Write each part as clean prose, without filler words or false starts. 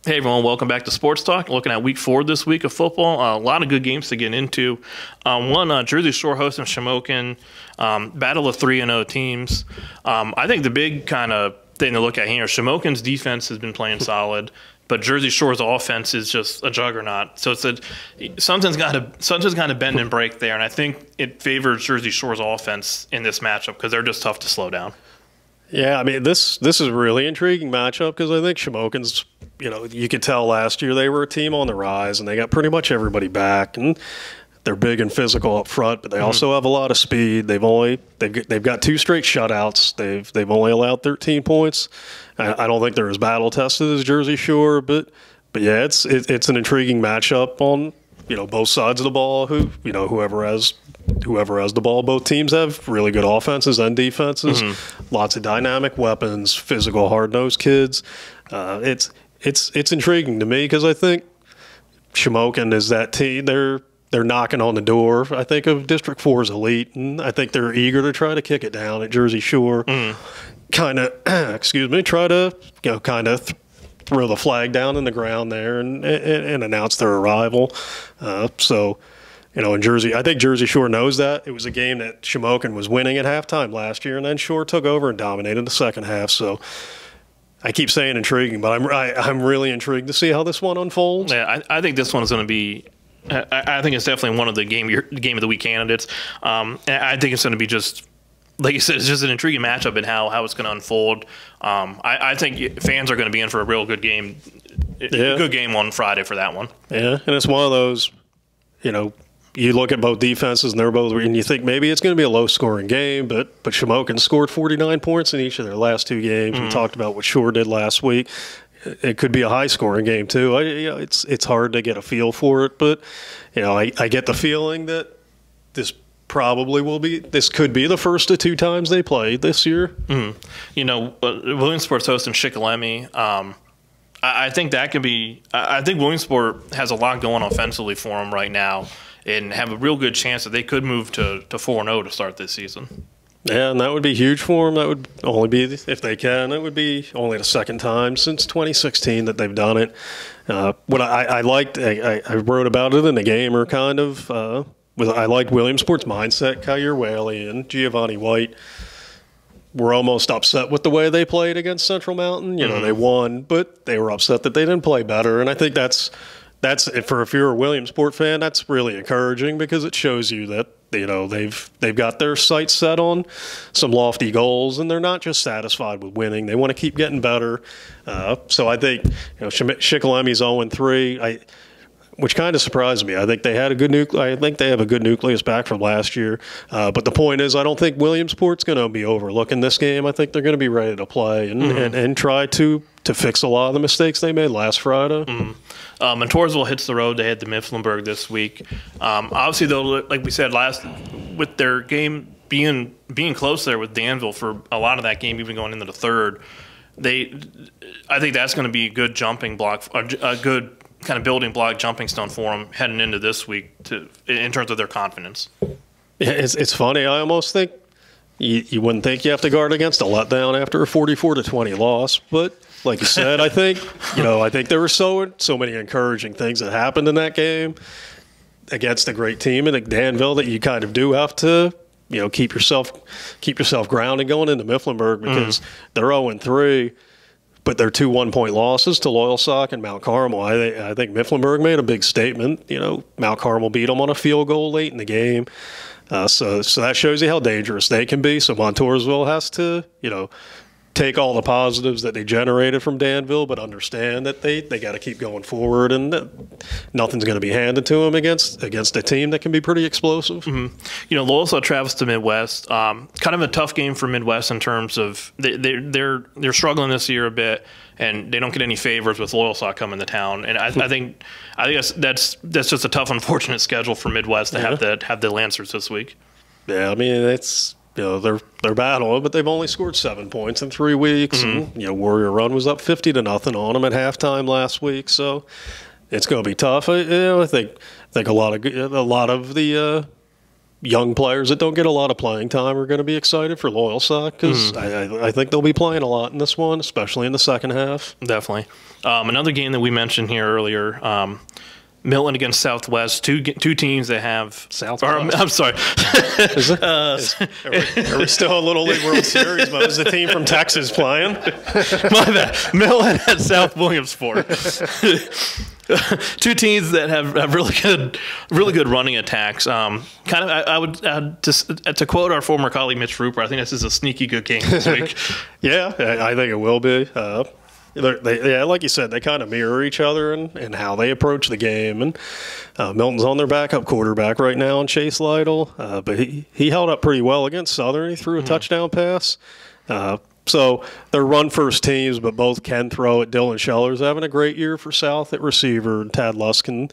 Hey everyone, welcome back to Sports Talk. Looking at week 4 this week of football. A lot of good games to get into. Jersey Shore hosting Shamokin. Battle of 3-0 teams. I think the big kind of thing to look at here, Shamokin's defense has been playing solid, but Jersey Shore's offense is just a juggernaut. So something's got to bend and break there, and I think it favors Jersey Shore's offense in this matchup because they're just tough to slow down. Yeah, I mean, this is a really intriguing matchup because I think Shamokin's, you could tell last year they were a team on the rise and they got pretty much everybody back and they're big and physical up front, but they also have a lot of speed. They've got 2 straight shutouts. They've only allowed 13 points. I don't think they're as battle tested as Jersey Shore, but yeah, it's an intriguing matchup on both sides of the ball. Whoever has the ball. Both teams have really good offenses and defenses. Lots of dynamic weapons, physical, hard-nosed kids. It's intriguing to me because I think Shamokin is that team. They're knocking on the door, I think, of District 4's elite, and I think they're eager to try to kick it down at Jersey Shore. Kind of, try to throw the flag down in the ground there and announce their arrival. In Jersey, I think Jersey Shore knows that. It was a game that Shamokin was winning at halftime last year, and then Shore took over and dominated the second half. So I keep saying intriguing, but I'm really intrigued to see how this one unfolds. Yeah, I think this one is going to be. I think it's definitely one of the game of the week candidates. I think it's going to be just. Like you said, it's just an intriguing matchup and how it's going to unfold. I think fans are going to be in for a real good game. Yeah. Good game on Friday for that one. Yeah, and it's one of those, you look at both defenses and you think maybe it's going to be a low-scoring game, but Shamokin scored 49 points in each of their last 2 games. We talked about what Shore did last week. It could be a high-scoring game too. It's hard to get a feel for it, but I get the feeling that this could be the first of 2 times they played this year. Williamsport's hosting Shikellamy. I think that could be. I think Williamsport has a lot going offensively for them right now, and have a real good chance that they could move to 4-0 to start this season. Yeah, and that would be huge for them. That would only be, if they can, it would be only the second time since 2016 that they've done it. What I liked, I wrote about it in the Gamer kind of. I liked Williamsport's mindset. Kyrie Whaley and Giovanni White were almost upset with the way they played against Central Mountain. They won, but they were upset that they didn't play better. And I think that's if you're a Williamsport fan, that's really encouraging because it shows you that they've got their sights set on some lofty goals and they're not just satisfied with winning. They want to keep getting better. So I think Shikelamy's 0-3. Which kind of surprised me. I think they had a good I think they have a good nucleus back from last year. But the point is, I don't think Williamsport's going to be overlooking this game. I think they're going to be ready to play and try to fix a lot of the mistakes they made last Friday. Montoursville hits the road. They had the Mifflinburg this week. Obviously, though, like we said with their game being close there with Danville for a lot of that game, even going into the third, I think that's going to be a good jumping block, a good kind of building block, jumping stone for them heading into this week in terms of their confidence. Yeah, it's funny. I almost think you wouldn't think you have to guard against a letdown after a 44-20 loss, but like you said, I think there were so many encouraging things that happened in that game against a great team in Danville that you kind of do have to keep yourself grounded going into Mifflinburg because they're 0-3. But they're 2 one-point losses to Loyalsock and Mount Carmel. I think Mifflinburg made a big statement. Mount Carmel beat them on a field goal late in the game. So that shows you how dangerous they can be. So Montoursville has to, take all the positives that they generated from Danville, but understand that they got to keep going forward and nothing's going to be handed to them against a team that can be pretty explosive. Loyalsock travels to Midwest. Kind of a tough game for Midwest in terms of they're struggling this year a bit, and they don't get any favors with Loyalsock coming to town. And I think that's just a tough, unfortunate schedule for Midwest to have the Lancers this week. Yeah, I mean it's. They're battling, but they've only scored 7 points in 3 weeks. And, Warrior Run was up 50-0 on them at halftime last week, so it's going to be tough. I think a lot of the young players that don't get a lot of playing time are going to be excited for Loyalsock because I think they'll be playing a lot in this one, especially in the second half. Definitely. Another game that we mentioned here earlier, Milton against Southwest, two teams that have Southwest. I'm sorry. Are we still a Little League World Series? But is the team from Texas playing? My bad. Milton at South Williamsport. Two teams that have really good running attacks. I would to quote our former colleague Mitch Rupert, I think this is a sneaky good game this week. Yeah, I think it will be. Like you said, they kind of mirror each other and how they approach the game. And Milton's on their backup quarterback right now on Chase Lytle, but he held up pretty well against Southern. He threw a touchdown pass. So they're run-first teams, but both can throw it. Dylan Scheller's having a great year for South at receiver. Tad Lusk can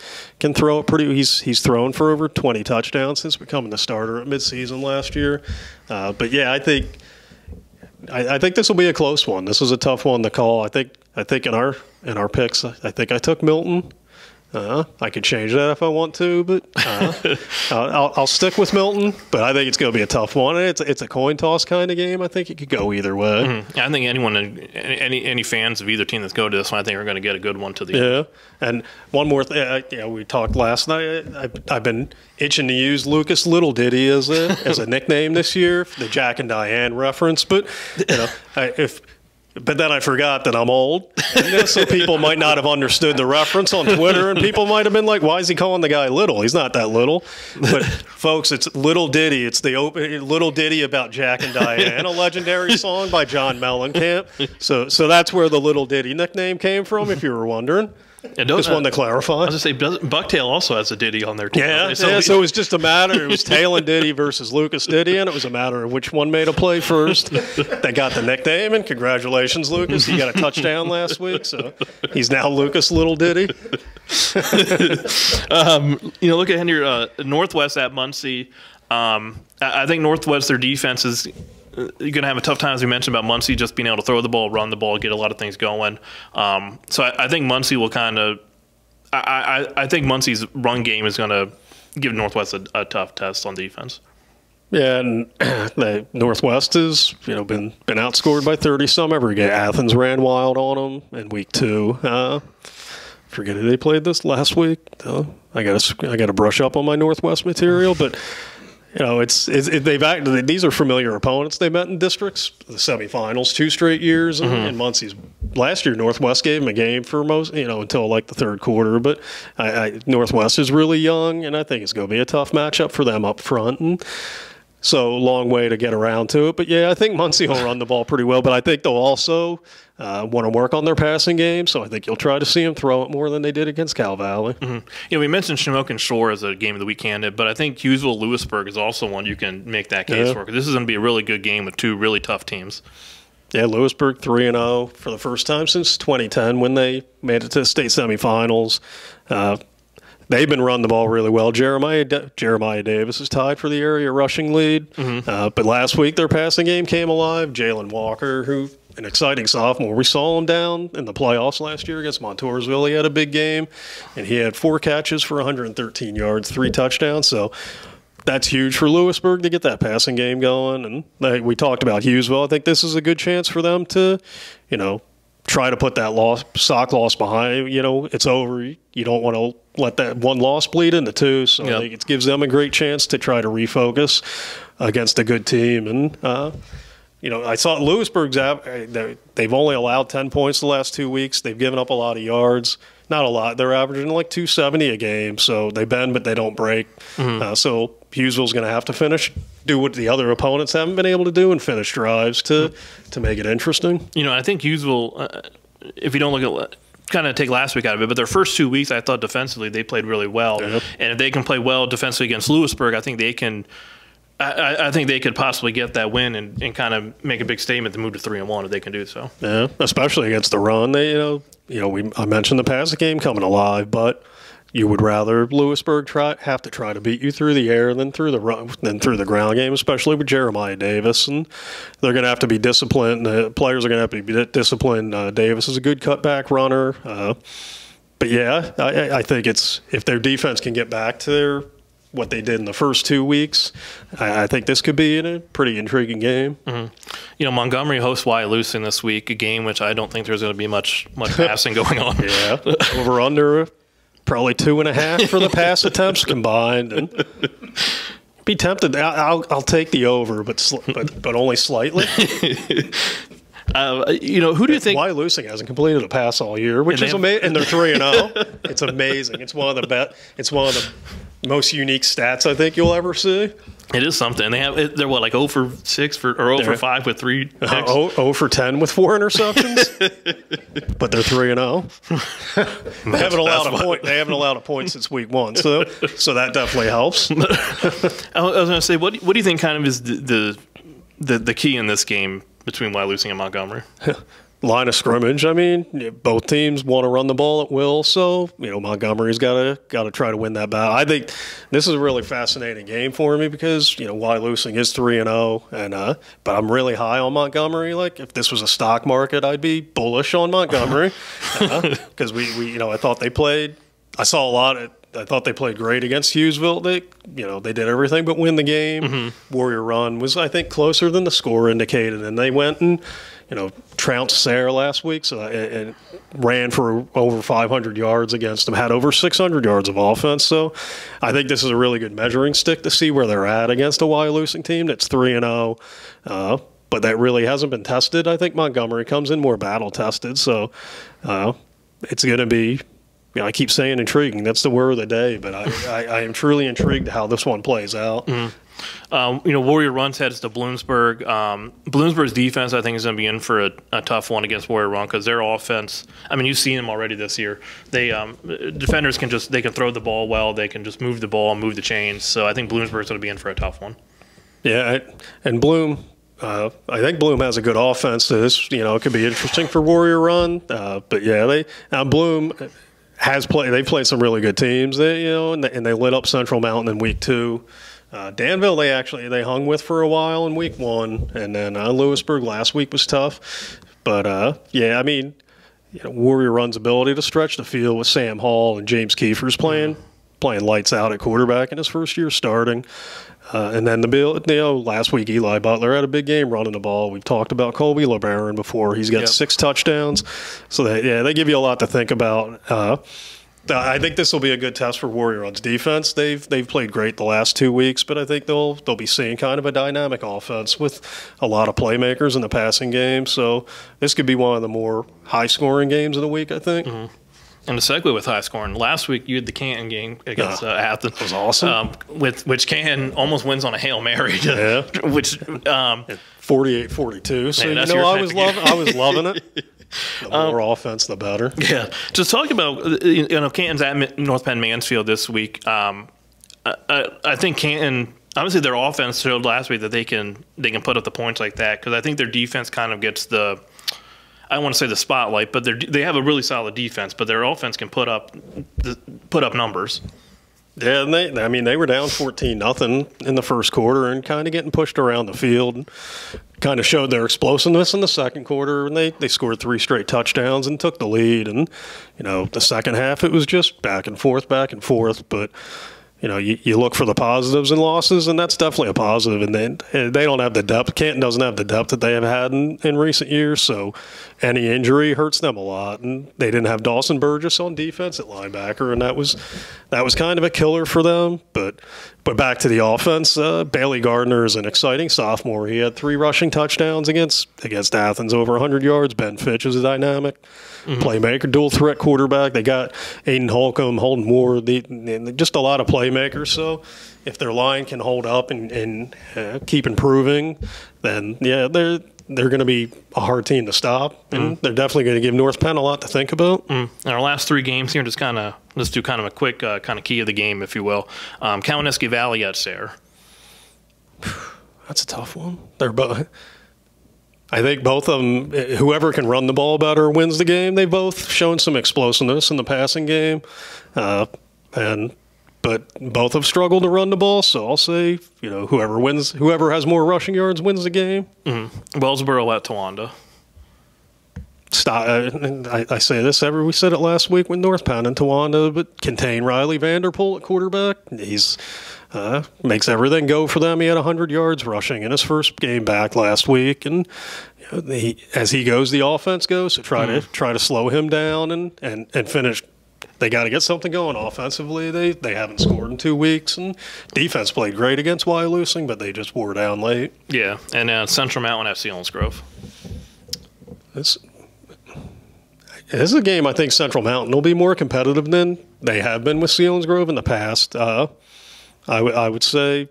throw it pretty. He's thrown for over 20 touchdowns since becoming the starter at midseason last year. But yeah, I think this will be a close one. This is a tough one to call. I think in our picks, I think I took Milton. I could change that if I want to, but I'll stick with Milton. But I think it's going to be a tough one. It's a coin toss kind of game. I think it could go either way. Mm-hmm. I think any fans of either team that's go to this one, I think are going to get a good one to the end. Yeah. And one more thing, we talked last night. I've been itching to use Lucas Little Diddy as a nickname this year, the Jack and Diane reference. But But then I forgot that I'm old, so people might not have understood the reference on Twitter, and people might have been like, why is he calling the guy little? He's not that little. But, folks, it's Little Ditty. It's the Little Ditty about Jack and Diane, a legendary song by John Mellencamp. So that's where the Little Ditty nickname came from, if you were wondering. Just wanted to clarify. I was going to say, Bucktail also has a Diddy on there, too. Yeah, so it was just a matter. It was Tail and Diddy versus Lucas Diddy, and it was a matter of which one made a play first. They got the nickname, and congratulations, Lucas. He got a touchdown last week, so he's now Lucas Little Diddy. Look at Henry, Northwest at Muncie. I think Northwest, their defense is – you're going to have a tough time, as we mentioned, about Muncie just being able to throw the ball, run the ball, get a lot of things going. So I think Muncie will kind of – I think Muncie's run game is going to give Northwest a tough test on defense. Yeah, and the Northwest has been outscored by 30-some every game. Athens ran wild on them in week 2. Forget who they played this last week. I got to brush up on my Northwest material, but – these are familiar opponents they met in districts, the semifinals, 2 straight years, and Muncie's last year Northwest gave them a game for most, until like the third quarter. But Northwest is really young, and I think it's going to be a tough matchup for them up front. And so long way to get around to it. But yeah, I think Muncie will run the ball pretty well, but I think they'll also want to work on their passing game. So I think you'll try to see them throw it more than they did against Cal Valley. Mm-hmm. We mentioned Shamokin Shore as a game of the week candidate, but I think Hughesville-Lewisburg is also one you can make that case for, because this is going to be a really good game with 2 really tough teams. Yeah, Lewisburg 3-0 for the first time since 2010 when they made it to the state semifinals. They've been running the ball really well. Jeremiah Davis is tied for the area rushing lead. But last week their passing game came alive. Jalen Walker, who an exciting sophomore. We saw him down in the playoffs last year against Montoursville. He had a big game, and he had 4 catches for 113 yards, 3 touchdowns. So that's huge for Lewisburg to get that passing game going. And we talked about Hughesville. I think this is a good chance for them to, try to put that sock loss behind. It's over. You don't want to let that one loss bleed into 2. So I think it gives them a great chance to try to refocus against a good team. And, I saw Lewisburg's they've only allowed 10 points the last 2 weeks. They've given up a lot of yards. Not a lot. They're averaging like 270 a game. So they bend, but they don't break. So Hughesville's going to have to do what the other opponents haven't been able to do and finish drives to make it interesting. I think Hughesville, if you don't look at kind of take last week out of it, but their first 2 weeks, I thought defensively they played really well. And if they can play well defensively against Lewisburg, I think they can – I think they could possibly get that win and kind of make a big statement to move to 3-1 if they can do so. Yeah, especially against the run. They, I mentioned the passing game coming alive, but you would rather Lewisburg have to try to beat you through the air than through the ground game, especially with Jeremiah Davis. And they're going to have to be disciplined. The players are going to have to be disciplined. Davis is a good cutback runner. But yeah, I think if their defense can get back to what they did in the first 2 weeks, I think this could be a pretty intriguing game. Mm-hmm. Montgomery hosts Wyalusing this week, a game which I don't think there's going to be much passing going on. Yeah, over under probably 2.5 for the pass attempts combined, and be tempted. I'll take the over, but only slightly. Who do you think? Wyalusing hasn't completed a pass all year, which is amazing, and they're 3-0. It's amazing. It's one of the most unique stats I think you'll ever see. It is something. They're what, like 0 for 6 or 0 for 5 with 3 picks? 0 for 10 with 4 interceptions. But they're 3-0. They haven't allowed a point since week 1, so that definitely helps. I was going to say, what do you think kind of is the key in this game between Wyalusing and Montgomery? Line of scrimmage. I mean, both teams want to run the ball at will, so Montgomery's got to try to win that battle. I think this is a really fascinating game for me because Wyalusing is 3-0, and but I'm really high on Montgomery. Like if this was a stock market, I'd be bullish on Montgomery because I thought they played. I saw a lot. I thought they played great against Hughesville. They did everything but win the game. Mm-hmm. Warrior Run was, I think, closer than the score indicated, and they went and trounced Sayre last week, and ran for over 500 yards against them, had over 600 yards of offense. So I think this is a really good measuring stick to see where they're at against a Wyalusing team that's 3-0, but that really hasn't been tested. I think Montgomery comes in more battle tested, so it's going to be. I keep saying intriguing. That's the word of the day, but I am truly intrigued how this one plays out. Mm-hmm. Warrior Run's heads to Bloomsburg. Bloomsburg's defense, I think, is going to be in for a tough one against Warrior Run because their offense. I mean, you've seen them already this year. They defenders can throw the ball well. They can just move the ball and move the chains. So I think Bloomsburg's going to be in for a tough one. Yeah, and Bloom. I think Bloom has a good offense. So this, it could be interesting for Warrior Run. But yeah, Bloom. They've played some really good teams. And they lit up Central Mountain in week 2. Danville they hung with for a while in week 1, and then Lewisburg last week was tough. But I mean, Warrior Run's ability to stretch the field with Sam Hall and James Kiefer's playing lights out at quarterback in his first year starting. And then last week Eli Butler had a big game running the ball. We've talked about Colby LeBaron before. He's got 6 touchdowns. So they give you a lot to think about. I think this will be a good test for Warrior Run's defense. They've played great the last 2 weeks, but I think they'll be seeing kind of a dynamic offense with a lot of playmakers in the passing game. So this could be one of the more high-scoring games of the week, I think. Mm-hmm. And to segue with high scoring, last week you had the Canton game against Athens. That was awesome. Which Canton almost wins on a Hail Mary. Which 48-42. So I was loving it. The more offense, the better. Yeah. Just talking about Canton's at North Penn Mansfield this week. I think Canton. Obviously, their offense showed last week that they can put up the points like that because I think their defense kind of gets the. I don't want to say the spotlight, but they have a really solid defense, but their offense can put up numbers. Yeah, and they were down 14-0 in the first quarter and kind of getting pushed around the field. Kind of showed their explosiveness in the second quarter, and they scored 3 straight touchdowns and took the lead. And the second half it was just back and forth. But you look for the positives and losses, and that's definitely a positive. And they don't have the depth. Canton doesn't have the depth that they have had in recent years, so any injury hurts them a lot. And they didn't have Dawson Burgess on defense at linebacker, and that was kind of a killer for them. But back to the offense, Bailey Gardner is an exciting sophomore. He had 3 rushing touchdowns against Athens, over 100 yards. Ben Fitch is a dynamic playmaker, dual threat quarterback. They got Aiden Holcomb, Holden Ward, just a lot of playmakers. So if their line can hold up and keep improving, then they're going to be a hard team to stop, and they're definitely going to give North Penn a lot to think about. In our last 3 games here, let's do kind of a quick kind of key of the game, if you will. Kawaneski Valley at Sayre. That's a tough one. I think both of them, whoever can run the ball better wins the game. They've both shown some explosiveness in the passing game, but both have struggled to run the ball. So I'll say, whoever has more rushing yards wins the game. Mm-hmm. Wellsboro at Towanda. I say this we said it last week with North Penn and Tawanda, but contain Riley Vanderpool at quarterback. He's makes everything go for them. He had 100 yards rushing in his first game back last week, and as he goes, the offense goes. So try to slow him down and finish. They got to get something going offensively. They haven't scored in 2 weeks, and defense played great against Wyalusing, but they just wore down late. Yeah, and Central Mountain FC Selinsgrove. This is a game I think Central Mountain will be more competitive than they have been with Selinsgrove in the past. I would say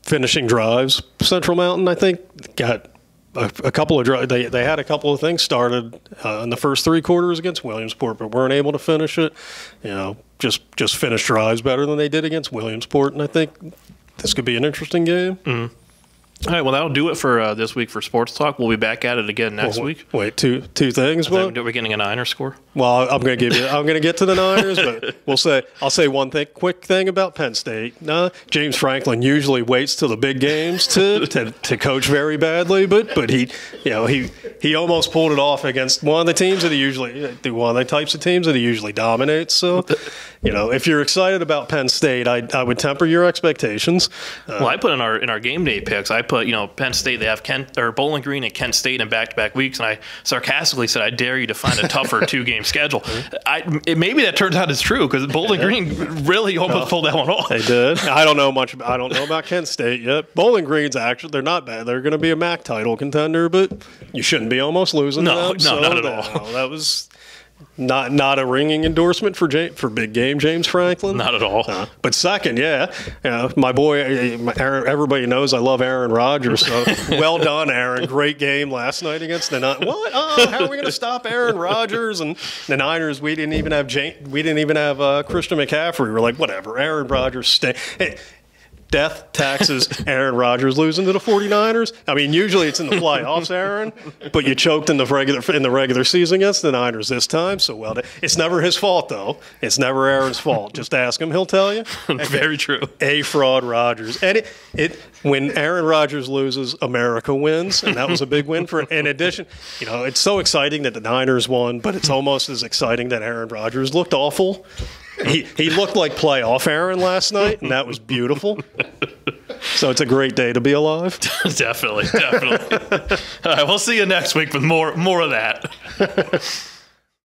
finishing drives, Central Mountain, I think, got a couple of drives. They had a couple of things started in the first 3 quarters against Williamsport, but weren't able to finish it. Just finish drives better than they did against Williamsport, and I think this could be an interesting game. Mm-hmm. All right, well, that'll do it for this week for Sports Talk. We'll be back at it again next week. Wait, two things. Are we getting a Niner score? Well, I'm going to get to the Niners, but I'll say one quick thing about Penn State. James Franklin usually waits till the big games to coach very badly, but he almost pulled it off against one of the teams that one of the types of teams that he usually dominates. So, if you're excited about Penn State, I would temper your expectations. Well, I put in our game day picks. I put Penn State. They have Bowling Green and Kent State in back-to-back weeks, and I sarcastically said I dare you to find a tougher 2-game schedule. Maybe that turns out it's true because Bowling Green really almost pulled that one off. They did. I don't know about Kent State yet. Bowling Green's they're not bad. They're going to be a MAC title contender, but you shouldn't be almost losing to them. No, not at all. That was not a ringing endorsement for big game James Franklin. Not at all. But second, my boy, Aaron, everybody knows I love Aaron Rodgers. So well done, Aaron. Great game last night against the Niners. What? How are we going to stop Aaron Rodgers? And the Niners, we didn't even have Christian McCaffrey. We're like, whatever. Aaron Rodgers stay. Hey, death, taxes, Aaron Rodgers losing to the 49ers. I mean, usually it's in the playoffs, Aaron, but you choked in the regular season against the Niners this time. So, well, it's never his fault, though. It's never Aaron's fault. Just ask him. He'll tell you. Very true. A fraud Rodgers. And when Aaron Rodgers loses, America wins, and that was a big win for it. In addition, it's so exciting that the Niners won, but it's almost as exciting that Aaron Rodgers looked awful. He looked like playoff Aaron last night, and that was beautiful. So it's a great day to be alive. Definitely. All right, we'll see you next week with more of that.